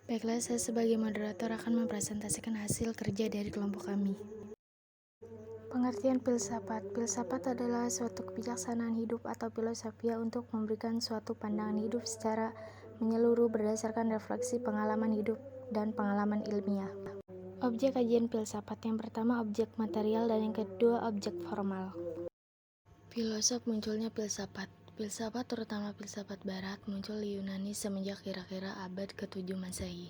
Baiklah, saya sebagai moderator akan mempresentasikan hasil kerja dari kelompok kami. Pengertian filsafat. Filsafat adalah suatu kebijaksanaan hidup atau filosofia untuk memberikan suatu pandangan hidup secara menyeluruh berdasarkan refleksi pengalaman hidup dan pengalaman ilmiah. Objek kajian filsafat yang pertama objek material dan yang kedua objek formal. Filosof munculnya filsafat. Filsafat, terutama filsafat barat, muncul di Yunani semenjak kira-kira abad ke-7 Masehi.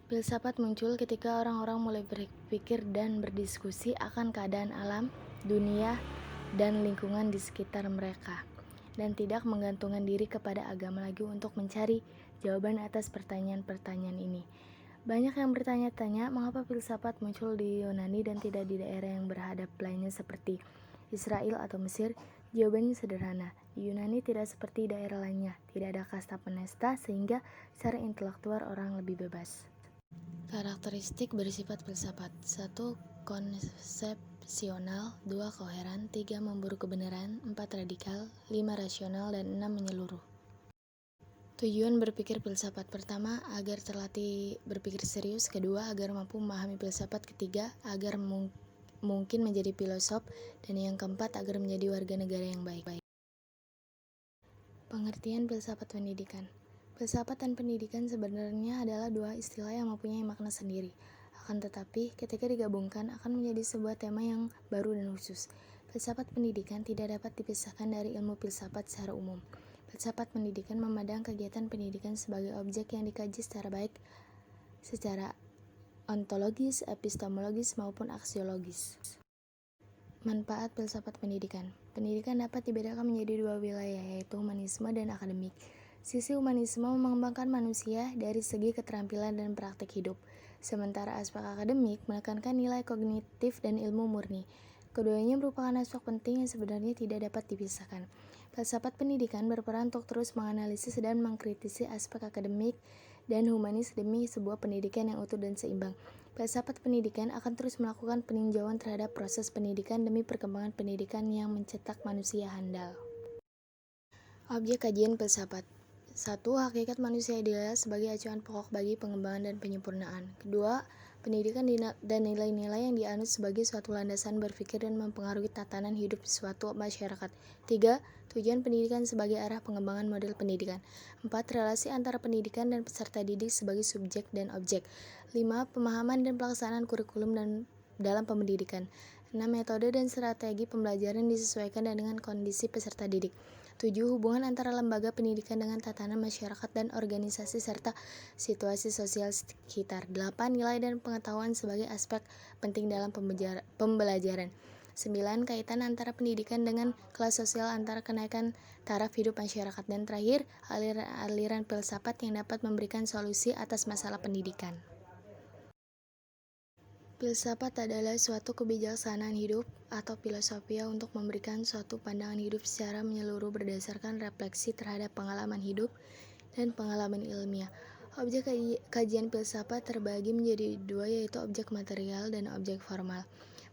Filsafat muncul ketika orang-orang mulai berpikir dan berdiskusi akan keadaan alam, dunia, dan lingkungan di sekitar mereka, dan tidak menggantungkan diri kepada agama lagi untuk mencari jawaban atas pertanyaan-pertanyaan ini. Banyak yang bertanya-tanya mengapa filsafat muncul di Yunani dan tidak di daerah yang berhadap lainnya seperti Israel atau Mesir. Jawabannya sederhana, di Yunani tidak seperti daerah lainnya, tidak ada kasta penista sehingga secara intelektual orang lebih bebas. Karakteristik bersifat filsafat: 1. Konsepsional, 2. Koheran, 3. Memburu kebenaran, 4. Radikal, 5. Rasional, dan 6. Menyeluruh. Tujuan berpikir filsafat: pertama, agar terlatih berpikir serius; kedua, agar mampu memahami filsafat; ketiga, agar mungkin menjadi filosof; dan yang keempat, agar menjadi warga negara yang baik. Pengertian filsafat pendidikan. Filsafat dan pendidikan sebenarnya adalah dua istilah yang mempunyai makna sendiri. Akan tetapi, ketika digabungkan akan menjadi sebuah tema yang baru dan khusus. Filsafat pendidikan tidak dapat dipisahkan dari ilmu filsafat secara umum. Filsafat pendidikan memandang kegiatan pendidikan sebagai objek yang dikaji secara baik secara ontologis, epistemologis, maupun aksiologis. Manfaat filsafat pendidikan. Pendidikan dapat dibedakan menjadi dua wilayah, yaitu humanisme dan akademik. Sisi humanisme mengembangkan manusia dari segi keterampilan dan praktik hidup, sementara aspek akademik menekankan nilai kognitif dan ilmu murni. Keduanya merupakan aspek penting yang sebenarnya tidak dapat dipisahkan. Filsafat pendidikan berperan untuk terus menganalisis dan mengkritisi aspek akademik dan humanis demi sebuah pendidikan yang utuh dan seimbang. Filsafat pendidikan akan terus melakukan peninjauan terhadap proses pendidikan demi perkembangan pendidikan yang mencetak manusia handal. Objek kajian filsafat. 1. Hakikat manusia ideal sebagai acuan pokok bagi pengembangan dan penyempurnaan. Kedua, pendidikan dan nilai-nilai yang dianut sebagai suatu landasan berpikir dan mempengaruhi tatanan hidup suatu masyarakat. 3. Tujuan pendidikan sebagai arah pengembangan model pendidikan. 4. Relasi antara pendidikan dan peserta didik sebagai subjek dan objek. 5. Pemahaman dan pelaksanaan kurikulum dalam pendidikan. 6. Metode dan strategi pembelajaran disesuaikan dengan kondisi peserta didik. 7. Hubungan antara lembaga pendidikan dengan tatanan masyarakat dan organisasi serta situasi sosial sekitar. 8. Nilai dan pengetahuan sebagai aspek penting dalam pembelajaran. 9. Kaitan antara pendidikan dengan kelas sosial antara kenaikan taraf hidup masyarakat. Dan terakhir, aliran filsafat yang dapat memberikan solusi atas masalah pendidikan. Filsafat adalah suatu kebijaksanaan hidup atau filosofia untuk memberikan suatu pandangan hidup secara menyeluruh berdasarkan refleksi terhadap pengalaman hidup dan pengalaman ilmiah. Objek kajian filsafat terbagi menjadi dua, yaitu objek material dan objek formal.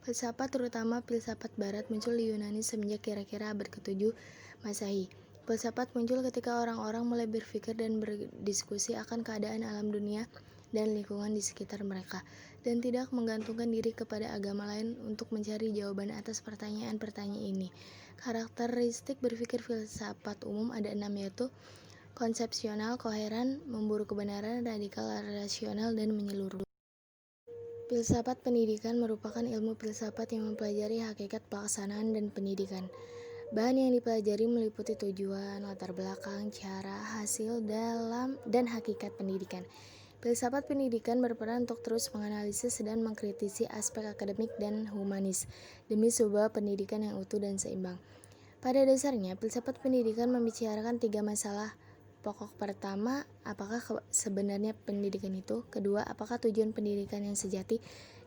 Filsafat, terutama filsafat barat, muncul di Yunani semenjak kira-kira abad ke-7 Masehi. Filsafat muncul ketika orang-orang mulai berpikir dan berdiskusi akan keadaan alam dunia dan lingkungan di sekitar mereka, dan tidak menggantungkan diri kepada agama lain untuk mencari jawaban atas pertanyaan-pertanyaan ini. Karakteristik berpikir filsafat umum ada 6, yaitu konsepsional, koheran, memburu kebenaran, radikal, rasional, dan menyeluruh. Filsafat pendidikan merupakan ilmu filsafat yang mempelajari hakikat pelaksanaan dan pendidikan. Bahan yang dipelajari meliputi tujuan, latar belakang, cara, hasil, dan hakikat pendidikan. Filsafat pendidikan berperan untuk terus menganalisis dan mengkritisi aspek akademik dan humanis demi sebuah pendidikan yang utuh dan seimbang. Pada dasarnya, filsafat pendidikan membicarakan 3 masalah pokok. Pertama, apakah sebenarnya pendidikan itu? Kedua, apakah tujuan pendidikan yang sejati?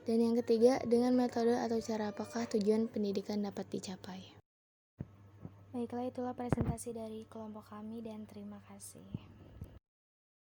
Dan yang ketiga, dengan metode atau cara apakah tujuan pendidikan dapat dicapai? Baiklah, itulah presentasi dari kelompok kami dan terima kasih.